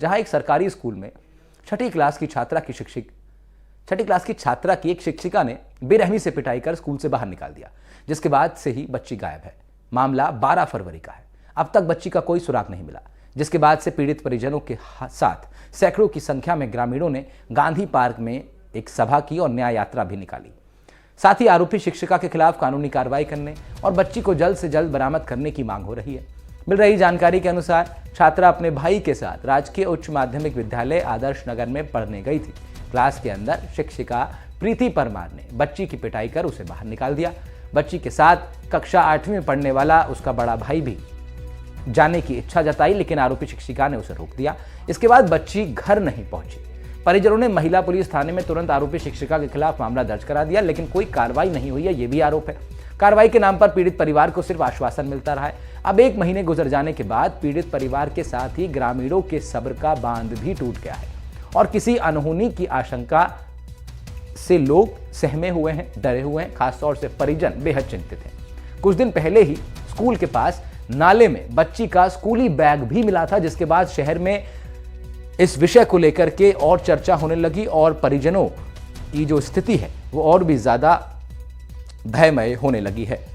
जहां एक सरकारी स्कूल में छठी क्लास की छात्रा की एक शिक्षिका ने बेरहमी से पिटाई कर स्कूल से बाहर निकाल दिया, जिसके बाद से ही बच्ची गायब है। मामला 12 फरवरी का है। अब तक बच्ची का कोई सुराग नहीं मिला, जिसके बाद से पीड़ित परिजनों के साथ सैकड़ों की संख्या में ग्रामीणों ने गांधी पार्क में एक सभा की और न्याय यात्रा भी निकाली। साथ ही आरोपी शिक्षिका के खिलाफ कानूनी कार्रवाई करने और बच्ची को जल्द से जल्द बरामद करने की मांग हो रही है। मिल रही जानकारी के अनुसार छात्रा अपने भाई के साथ राजकीय उच्च माध्यमिक विद्यालय आदर्श नगर में पढ़ने गई थी। क्लास के अंदर शिक्षिका प्रीति परमार ने बच्ची की पिटाई कर उसे बाहर निकाल दिया। बच्ची के साथ कक्षा 8वीं में पढ़ने वाला उसका बड़ा भाई भी जाने की इच्छा जताई, लेकिन आरोपी शिक्षिका ने उसे रोक दिया। इसके बाद बच्ची घर नहीं पहुंची। परिजनों ने महिला पुलिस थाने में तुरंत आरोपी शिक्षिका के खिलाफ मामला दर्ज करा दिया, लेकिन कोई कार्रवाई नहीं हुई है, ये भी आरोप है। कार्रवाई के नाम पर पीड़ित परिवार को सिर्फ आश्वासन मिलता रहा है। अब 1 महीने गुजर जाने के बाद पीड़ित परिवार के साथ ही ग्रामीणों के सब्र का बांध भी टूट गया है और किसी अनहोनी की आशंका से लोग सहमे हुए हैं, डरे हुए हैं। खासतौर से परिजन बेहद चिंतित हैं। कुछ दिन पहले ही स्कूल के पास नाले में बच्ची का स्कूली बैग भी मिला था, जिसके बाद शहर में इस विषय को लेकर के और चर्चा होने लगी और परिजनों की जो स्थिति है वो और भी ज्यादा भयमय होने लगी है।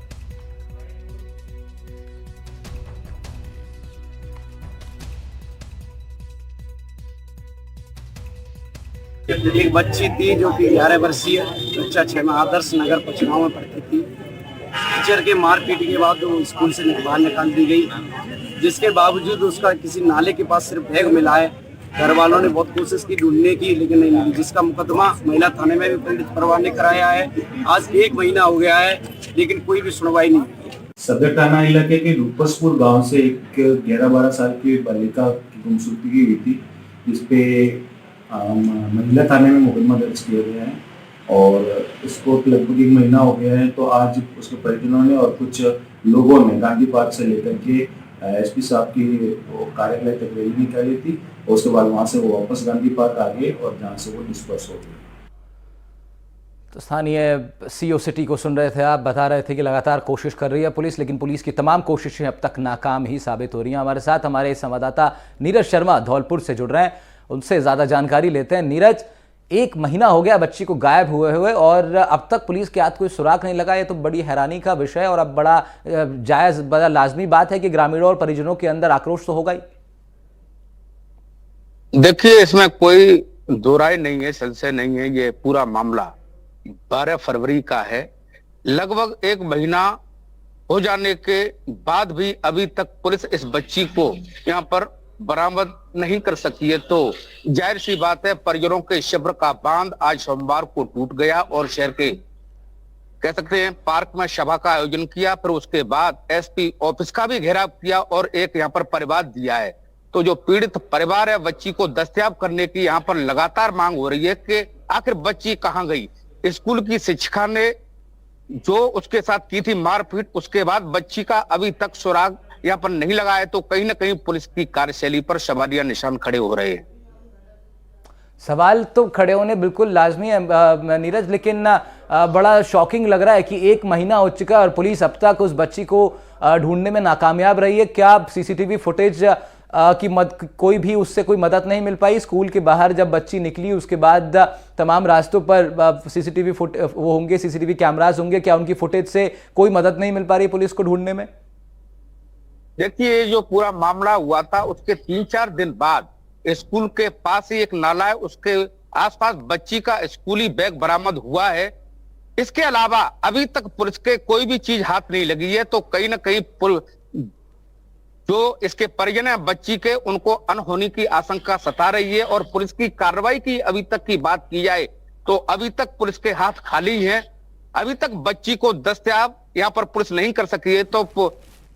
एक बच्ची थी जो कि 11 वर्षीय, कक्षा 6 में आदर्श नगर पचगांव में पढ़ती थी। टीचर के मारपीट के बाद वो स्कूल से बाहर निकाल दी गई, जिसके बावजूद उसका किसी नाले के पास सिर्फ बैग मिला है। घर वालों ने बहुत कोशिश की ढूंढने की, लेकिन नहीं मिली, जिसका मुकदमा महिला थाने में भी पीड़ित परिवार ने कराया है। आज 1 महीना हो गया है, लेकिन कोई भी सुनवाई नहीं हुई। सदर थाना इलाके के रूपसपुर गांव से एक 11-12 साल की बालिका की गुमशुदगी की हुई थी, जिसपे महिला थाने में मुकदमा दर्ज किया गया है और इसको लगभग 1 महीना हो गया है। तो आज उसके परिजनों ने और कुछ लोगों ने गांधी पार्क से लेकर के एसपी साहब की वो कार्यालय तक रैली निकाली थी और उसके बाद वहां से वो वापस गांधी पार्क आ गए और जहां से वो डिस्पर्स हो गए। तो स्थानीय सीओ सिटी को सुन रहे थे आप, बता रहे थे कि लगातार कोशिश कर रही है पुलिस, लेकिन पुलिस की तमाम कोशिशें अब तक नाकाम ही साबित हो रही हैं। हमारे साथ हमारे संवाददाता नीरज शर्मा धौलपुर से जुड़ रहे हैं, उनसे ज्यादा जानकारी लेते हैं। नीरज, 1 महीना हो गया बच्ची को गायब हुए और अब तक पुलिस के हाथ कोई सुराग नहीं लगा। ये तो बड़ी हैरानी का विषय है और अब बड़ा जायज, बड़ा लाजमी बात है कि ग्रामीणों और परिजनों के अंदर आक्रोश तो होगा ही। देखिए, इसमें कोई दो राय नहीं है, संशय नहीं है। ये पूरा मामला 12 फरवरी का है। लगभग 1 महीना हो जाने के बाद भी अभी तक पुलिस इस बच्ची को यहाँ पर बरामद नहीं कर सकी है, तो जाहिर सी बात है परिजनों के सब्र का बांध आज सोमवार को टूट गया और शहर के कह सकते हैं पार्क में सभा का आयोजन किया। फिर उसके बाद एसपी ऑफिस का भी घेराव किया और एक यहाँ पर परिवार दिया है। तो जो पीड़ित परिवार है, बच्ची को दस्तयाब करने की यहाँ पर लगातार मांग हो रही है कि आखिर बच्ची कहाँ गई। स्कूल की शिक्षिका ने जो उसके साथ की थी मारपीट, उसके बाद बच्ची का अभी तक सुराग यहाँ पर नहीं लगा है। तो कहीं ना कहीं पुलिस की कार्यशैली पर सवालिया निशान खड़े हो रहे हैं। सवाल तो खड़े होने बिल्कुल लाजमी है नीरज, लेकिन बड़ा शॉकिंग लग रहा है कि 1 महीना हो चुका है और पुलिस अब तक उस बच्ची को ढूंढने में नाकामयाब रही है। क्या सीसीटीवी फुटेज की कोई भी उससे कोई मदद नहीं मिल पाई? स्कूल के बाहर जब बच्ची निकली उसके बाद तमाम रास्तों पर सीसीटीवी वो होंगे, सीसीटीवी कैमरास होंगे, क्या उनकी फुटेज से कोई मदद नहीं मिल पा रही पुलिस को ढूंढने में? देखिए, जो पूरा मामला हुआ था उसके 3-4 दिन बाद स्कूल के पास ही एक नाला है, उसके आसपास बच्ची का स्कूली बैग बरामद हुआ है। इसके अलावा अभी तक पुलिस के कोई भी चीज हाथ नहीं लगी है। तो कहीं ना कहीं जो इसके परिजन है बच्ची के, उनको अनहोनी की आशंका सता रही है और पुलिस की कार्रवाई की अभी तक की बात की जाए तो अभी तक पुलिस के हाथ खाली हैं। अभी तक बच्ची को दस्तयाब यहाँ पर पुलिस नहीं कर सकी है। तो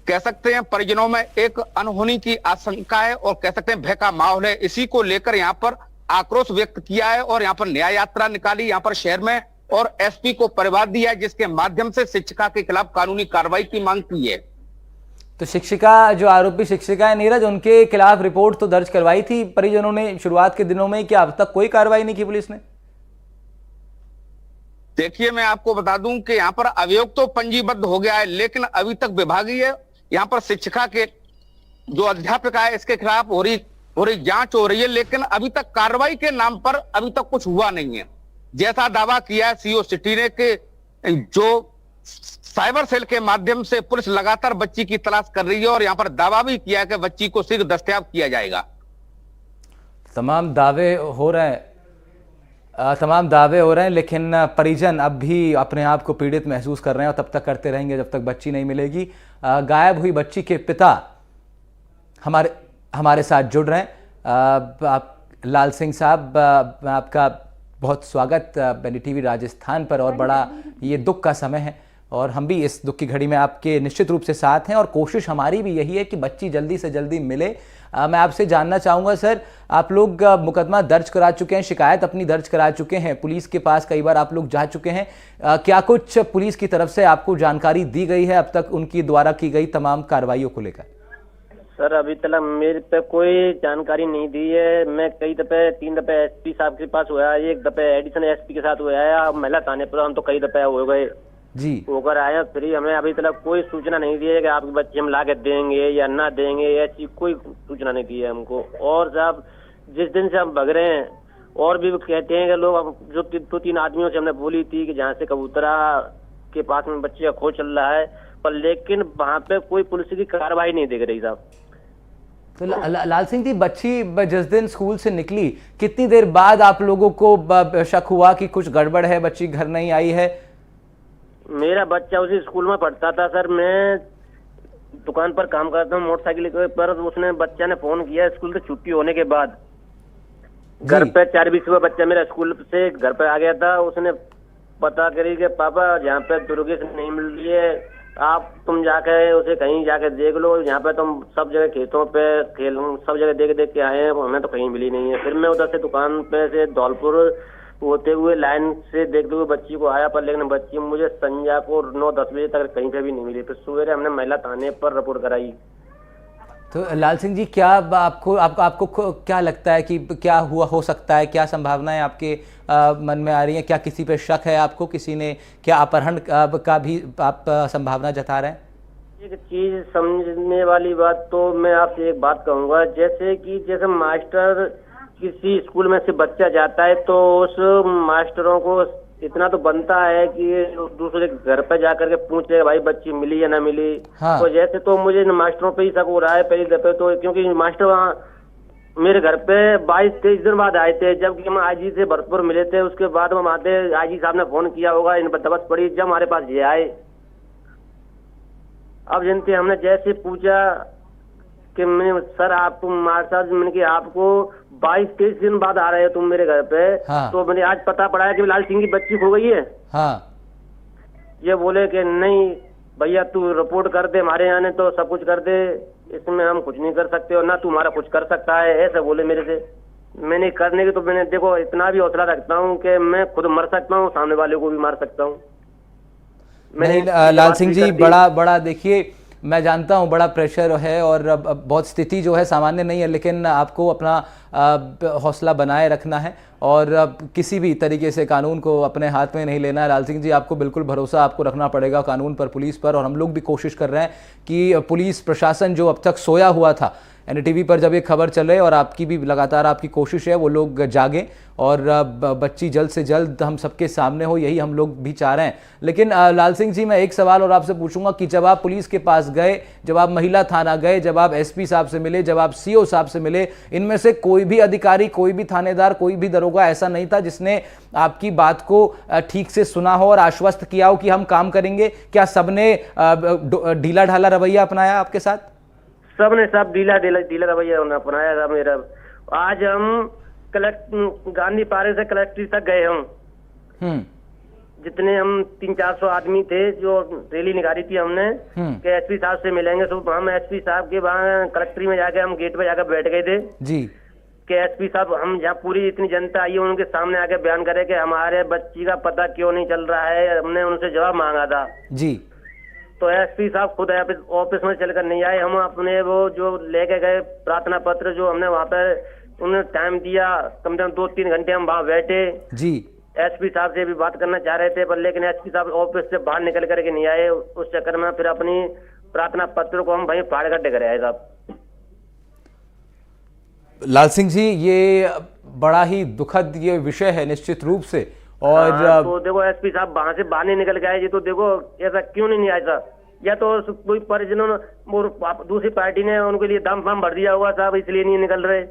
कह सकते हैं परिजनों में एक अनहोनी की आशंका है और कह सकते हैं भय का माहौल है। इसी को लेकर यहाँ पर आक्रोश व्यक्त किया है और यहाँ पर न्याय यात्रा निकाली यहाँ पर शहर में और एसपी को परिवार दिया है, जिसके माध्यम से शिक्षिका के खिलाफ कानूनी कार्रवाई की मांग की है। तो शिक्षिका, जो आरोपी शिक्षिका है नीरज, उनके खिलाफ रिपोर्ट तो दर्ज करवाई थी परिजनों ने शुरुआत के दिनों में, क्या अब तक कोई कार्रवाई नहीं की पुलिस ने? देखिए, मैं आपको बता दूं कि यहाँ पर अभियोग तो पंजीबद्ध हो गया है, लेकिन अभी तक विभागीय यहाँ पर शिक्षिका के जो अध्यापक है इसके खिलाफ हो रही पूरी जांच हो रही है, लेकिन अभी तक कार्रवाई के नाम पर अभी तक कुछ हुआ नहीं है। जैसा दावा किया है सीओ सिटी ने कि जो साइबर सेल के माध्यम से पुलिस लगातार बच्ची की तलाश कर रही है, और यहां पर दावा भी किया है कि बच्ची को शीघ्र दस्तयाब किया जाएगा। तमाम दावे हो रहे हैं, लेकिन परिजन अब भी अपने आप को पीड़ित महसूस कर रहे हैं और तब तक करते रहेंगे जब तक बच्ची नहीं मिलेगी। गायब हुई बच्ची के पिता हमारे साथ जुड़ रहे हैं। आप लाल सिंह साहब, आपका बहुत स्वागत NDTV राजस्थान पर। और बड़ा ये दुख का समय है और हम भी इस दुख की घड़ी में आपके निश्चित रूप से साथ हैं और कोशिश हमारी भी यही है कि बच्ची जल्दी से जल्दी मिले। मैं आपसे जानना चाहूँगा सर, आप लोग मुकदमा दर्ज करा चुके हैं, शिकायत अपनी दर्ज करा चुके हैं, पुलिस के पास कई बार आप लोग जा चुके हैं। क्या कुछ पुलिस की तरफ से आपको जानकारी दी गई है अब तक उनकी द्वारा की गई तमाम कार्रवाइयों को लेकर? सर अभी तक मेरे पे कोई जानकारी नहीं दी है। मैं कई दफे 3 दफे SP साहब के पास हुआ है, 1 दफे एडिशनल SP के साथ हुआ है, महिला थाने पर हम तो कई दफे हो गए जी होकर आए, फिर हमें अभी तक कोई सूचना नहीं दी है कि आपके बच्चे हम ला के देंगे या ना देंगे, ऐसी कोई सूचना नहीं दी है हमको। और साहब जिस दिन से हम भग रहे हैं और भी कहते हैं कि लोग, जो 2-3 आदमियों से हमने बोली थी कि जहाँ से कबूतरा के पास में बच्चे का खोज चल रहा है, पर लेकिन वहाँ पे कोई पुलिस की कार्रवाई नहीं दिख रही साहब। तो लाल सिंह जी, बच्ची जिस दिन स्कूल से निकली कितनी देर बाद आप लोगों को शक हुआ कि कुछ गड़बड़ है, बच्ची घर नहीं आई है? मेरा बच्चा उसी स्कूल में पढ़ता था सर, मैं दुकान पर काम करता हूँ मोटरसाइकिल पर। उसने बच्चा ने फोन किया स्कूल से छुट्टी होने के बाद, घर पे 4 बजे सुबह बच्चा मेरा स्कूल से घर पे आ गया था। उसने पता करी कि पापा जहाँ पे दुर्गेश नहीं मिल रही है, तुम जाके उसे कहीं जाके देख लो, यहाँ पे तुम सब जगह खेतों पे सब जगह देख के आए हैं, हमें तो कहीं मिली नहीं है। फिर मैं उधर से दुकान पे से धौलपुर होते हुए लाइन से देखते हुए बच्ची को आया, पर लेकिन बच्ची मुझे संध्या को 9-10 बजे तक कहीं पे भी नहीं मिली। फिर सवेरे हमने महिला थाने पर रिपोर्ट कराई। तो लाल सिंह जी, क्या आपको क्या लगता है कि क्या हो सकता है, क्या संभावनाएं आपके मन में आ रही हैं? क्या किसी पे शक है आपको, किसी ने क्या अपहरण का भी आप संभावना जता रहे हैं? एक चीज समझने वाली बात, तो मैं आपसे एक बात कहूंगा, जैसे मास्टर किसी स्कूल में से बच्चा जाता है तो उस मास्टरों को इतना तो बनता है कि दूसरे घर पे जाकर के पूछे भाई बच्ची मिली या ना मिली। हाँ। तो जैसे तो मुझे मास्टरों पे ही शक हो रहा है पहली दफे तो, क्योंकि मास्टर वहाँ मेरे घर पे 22-23 दिन बाद आए थे, जबकि हम IG से भरतपुर मिले थे। उसके बाद हम आते IG साहब ने फोन किया होगा, इन पर दबस पड़ी, जब हमारे पास ये आए। अब जनते हमने जैसे पूछा कि सर आप मास्टर, मैंने कि आपको 22-23 दिन बाद आ रहे हो तुम मेरे घर पे। हाँ। तो मैंने आज पता पड़ा है कि लाल सिंह की बच्ची खो गई है। हाँ। ये बोले कि नहीं भैया तू रिपोर्ट कर दे, हमारे यहाँ ने तो सब कुछ कर दे, इसमें हम कुछ नहीं कर सकते और ना तू हमारा कुछ कर सकता है, ऐसा बोले मेरे से। मैंने करने की तो मैंने देखो इतना भी हौसला रखता हूँ कि मैं खुद मर सकता हूँ, सामने वाले को भी मार सकता हूँ। लाल सिंह जी, बड़ा देखिए, मैं जानता हूं बड़ा प्रेशर है और बहुत स्थिति जो है सामान्य नहीं है, लेकिन आपको अपना हौसला बनाए रखना है और किसी भी तरीके से कानून को अपने हाथ में नहीं लेना है। लाल सिंह जी, आपको बिल्कुल भरोसा आपको रखना पड़ेगा कानून पर, पुलिस पर, और हम लोग भी कोशिश कर रहे हैं कि पुलिस प्रशासन जो अब तक सोया हुआ था, NDTV पर जब ये खबर चले और आपकी भी लगातार आपकी कोशिश है वो लोग जागें और बच्ची जल्द से जल्द हम सबके सामने हो, यही हम लोग भी चाह रहे हैं। लेकिन लाल सिंह जी, मैं एक सवाल और आपसे पूछूंगा कि जब आप पुलिस के पास गए, जब आप महिला थाना गए, जब आप SP साहब से मिले, जब आप CO साहब से मिले, इनमें से कोई भी अधिकारी, कोई भी थानेदार, कोई भी दरोगा ऐसा नहीं था जिसने आपकी बात को ठीक से सुना हो और आश्वस्त किया हो कि हम काम करेंगे? क्या सबने ढीला ढाला रवैया अपनाया आपके साथ? सबने सब ढीला रवैया अपनाया था मेरा। आज हम गांधी पार्क से कलेक्ट्रेट तक गए हम, जितने हम 300-400 आदमी थे, जो रैली निकाली थी हमने कि SP साहब से मिलेंगे। तो हम SP साहब के वहाँ कलेक्ट्री में जाके हम गेट पे जाकर बैठ गए थे जी, कि SP साहब हम जहाँ पूरी इतनी जनता आई है उनके सामने आके बयान करे कि हमारे बच्ची का पता क्यों नहीं चल रहा है। हमने उनसे जवाब मांगा था जी। तो SP साहब खुद ऑफिस में चलकर नहीं आए। हम अपने वो जो लेके गए प्रार्थना पत्र, जो हमने वहाँ पर उन्हें टाइम दिया, कम से कम 2-3 घंटे हम वहाँ बैठे जी। SP साहब से भी बात करना चाह रहे थे, पर लेकिन SP साहब ऑफिस से बाहर निकल करके नहीं आए। उस चक्कर में फिर अपनी प्रार्थना पत्र को हम वहीं फाड़ कर डे आए साहब। लाल सिंह जी, ये बड़ा ही दुखद ये विषय है निश्चित रूप से। और हाँ, तो देखो एसपी साहब वहां से बाहर नहीं निकल के आए जी, तो देखो ऐसा क्यों नहीं आया था? या तो कोई परिजनों ने और दूसरी पार्टी ने उनके लिए दम फम भर दिया हुआ साहब, इसलिए नहीं निकल रहे।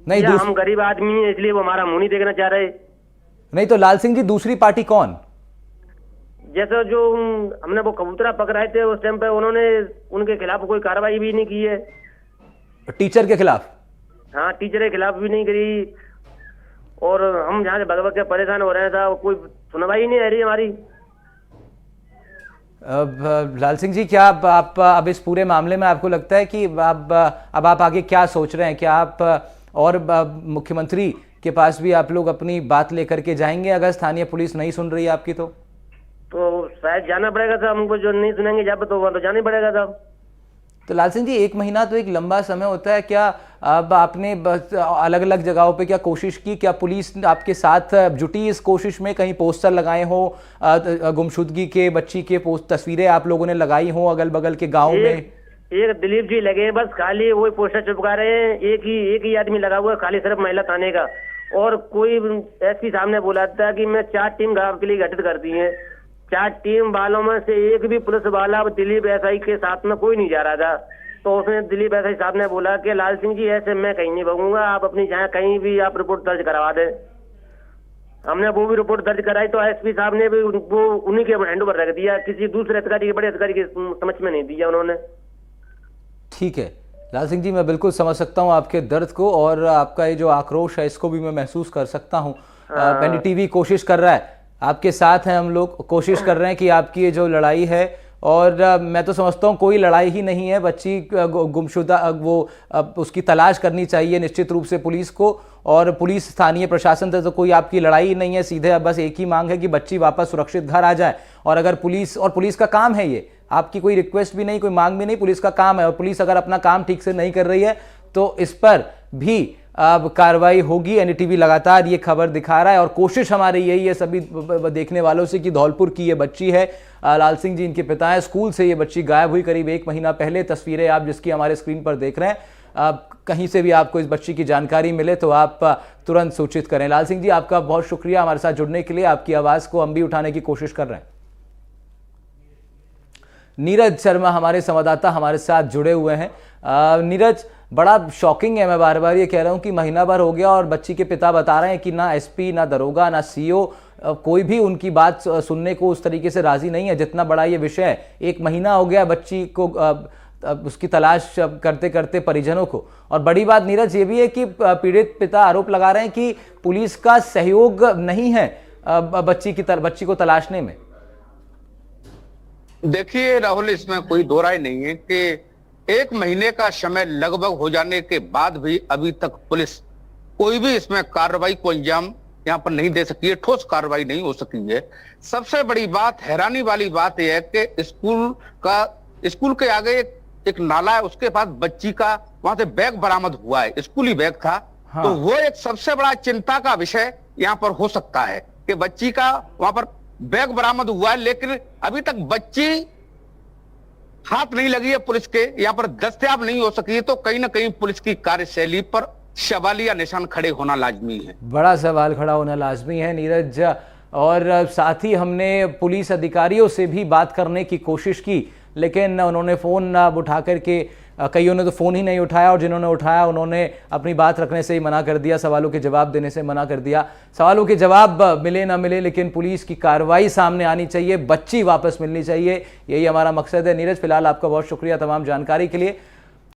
नहीं, या हम गरीब आदमी हैं इसलिए वो हमारा मुंह नहीं देखना चाह रहे। नहीं तो लाल सिंह जी, दूसरी पार्टी कौन? जैसे जो हमने वो कबूतरा पकड़ाए थे उस टाइम पे, उन्होंने उनके खिलाफ कोई कार्रवाई भी नहीं की है। टीचर के खिलाफ? हाँ, टीचर के खिलाफ भी नहीं करी। और हम जहाँ से भगवत के परेशान हो रहे हैं साहब, कोई सुनवाई नहीं आ रही हमारी। लाल सिंह जी, क्या आप अब इस पूरे मामले में आपको लगता है कि अब आप आगे क्या सोच रहे हैं? क्या आप और मुख्यमंत्री के पास भी आप लोग अपनी बात लेकर के जाएंगे अगर स्थानीय पुलिस नहीं सुन रही है आपकी? तो शायद जाना पड़ेगा साहब हमको, जो नहीं सुनेंगे जब तो वह तो जाना ही पड़ेगा साहब। तो लाल सिंह जी, 1 महीना तो एक लंबा समय होता है। क्या अब आपने अलग अलग जगहों पे क्या कोशिश की? क्या पुलिस आपके साथ जुटी इस कोशिश में? कहीं पोस्टर लगाए हो गुमशुदगी के बच्ची के तस्वीरें आप लोगों ने लगाई हो अगल बगल के गाँव में? एक दिलीप जी लगे हैं, बस खाली वही पोस्टर चिपका रहे हैं। एक ही आदमी लगा हुआ है खाली, सिर्फ महिला थाने का। और कोई एसपी साहब ने बोला था कि मैं 4 टीम गाँव के लिए गठित कर दी है। 4 टीम वालों में से एक भी पुलिस वाला दिलीप एसआई के साथ में कोई नहीं जा रहा था। तो उसने दिलीप एसआई साहब ने बोला कि लाल सिंह जी ऐसे मैं कहीं नहीं भागूंगा, आप अपनी जहाँ कहीं भी आप रिपोर्ट दर्ज करवा दें। हमने वो भी रिपोर्ट दर्ज कराई, तो एसपी साहब ने भी वो उन्हीं के हैंड ओवर रख दिया, किसी दूसरे अधिकारी के बड़े अधिकारी के समझ में नहीं दिया उन्होंने। ठीक है लाल सिंह जी, मैं बिल्कुल समझ सकता हूँ आपके दर्द को, और आपका ये जो आक्रोश है इसको भी मैं महसूस कर सकता हूँ। एनडीटीवी कोशिश कर रहा है, आपके साथ हैं हम लोग, कोशिश कर रहे हैं कि आपकी ये जो लड़ाई है, और मैं तो समझता हूँ कोई लड़ाई ही नहीं है। बच्ची गुमशुदा वो उसकी तलाश करनी चाहिए निश्चित रूप से पुलिस को, और पुलिस स्थानीय प्रशासन से तो कोई आपकी लड़ाई ही नहीं है। सीधे अब बस एक ही मांग है कि बच्ची वापस सुरक्षित घर आ जाए। और अगर पुलिस का काम है, ये आपकी कोई रिक्वेस्ट भी नहीं, कोई मांग भी नहीं, पुलिस का काम है। और पुलिस अगर अपना काम ठीक से नहीं कर रही है तो इस पर भी अब कार्रवाई होगी। एनडीटीवी लगातार ये खबर दिखा रहा है, और कोशिश हमारी यही है सभी देखने वालों से कि धौलपुर की ये बच्ची है, लाल सिंह जी इनके पिता हैं। स्कूल से ये बच्ची गायब हुई करीब 1 महीना पहले। तस्वीरें आप जिसकी हमारे स्क्रीन पर देख रहे हैं, कहीं से भी आपको इस बच्ची की जानकारी मिले तो आप तुरंत सूचित करें। लाल सिंह जी, आपका बहुत शुक्रिया हमारे साथ जुड़ने के लिए। आपकी आवाज़ को हम भी उठाने की कोशिश कर रहे हैं। नीरज शर्मा हमारे संवाददाता हमारे साथ जुड़े हुए हैं। नीरज, बड़ा शॉकिंग है, मैं बार बार ये कह रहा हूँ कि महीना भर हो गया और बच्ची के पिता बता रहे हैं कि ना एसपी, ना दरोगा, ना सीओ, कोई भी उनकी बात सुनने को उस तरीके से राजी नहीं है। जितना बड़ा ये विषय है, 1 महीना हो गया बच्ची को उसकी तलाश करते करते परिजनों को। और बड़ी बात नीरज ये भी है कि पीड़ित पिता आरोप लगा रहे हैं कि पुलिस का सहयोग नहीं है बच्ची को तलाशने में। देखिए राहुल, इसमें कोई दो राय नहीं है कि 1 महीने का समय लगभग हो जाने के बाद भी अभी तक पुलिस कोई भी इसमें कार्रवाई को अंजाम यहाँ पर नहीं दे सकी है, ठोस कार्रवाई नहीं हो सकी है। सबसे बड़ी बात, हैरानी वाली बात यह है कि स्कूल के आगे एक नाला है, उसके पास बच्ची का वहां से बैग बरामद हुआ है, स्कूली बैग था। हाँ। तो वो एक सबसे बड़ा चिंता का विषय यहाँ पर हो सकता है कि बच्ची का वहां पर बैग बरामद हुआ है, लेकिन अभी तक बच्ची हाथ नहीं लगी है पुलिस के, यहाँ पर दस्तयाब नहीं हो सकी है। तो कहीं ना कहीं पुलिस की कार्यशैली पर सवालिया निशान खड़े होना लाजमी है, बड़ा सवाल खड़ा होना लाजमी है नीरज। और साथ ही हमने पुलिस अधिकारियों से भी बात करने की कोशिश की, लेकिन उन्होंने फ़ोन उठा करके, कईयों ने तो फ़ोन ही नहीं उठाया, और जिन्होंने उठाया उन्होंने अपनी बात रखने से ही मना कर दिया, सवालों के जवाब देने से मना कर दिया। सवालों के जवाब मिले ना मिले, लेकिन पुलिस की कार्रवाई सामने आनी चाहिए, बच्ची वापस मिलनी चाहिए, यही हमारा मकसद है। नीरज, फिलहाल आपका बहुत शुक्रिया तमाम जानकारी के लिए।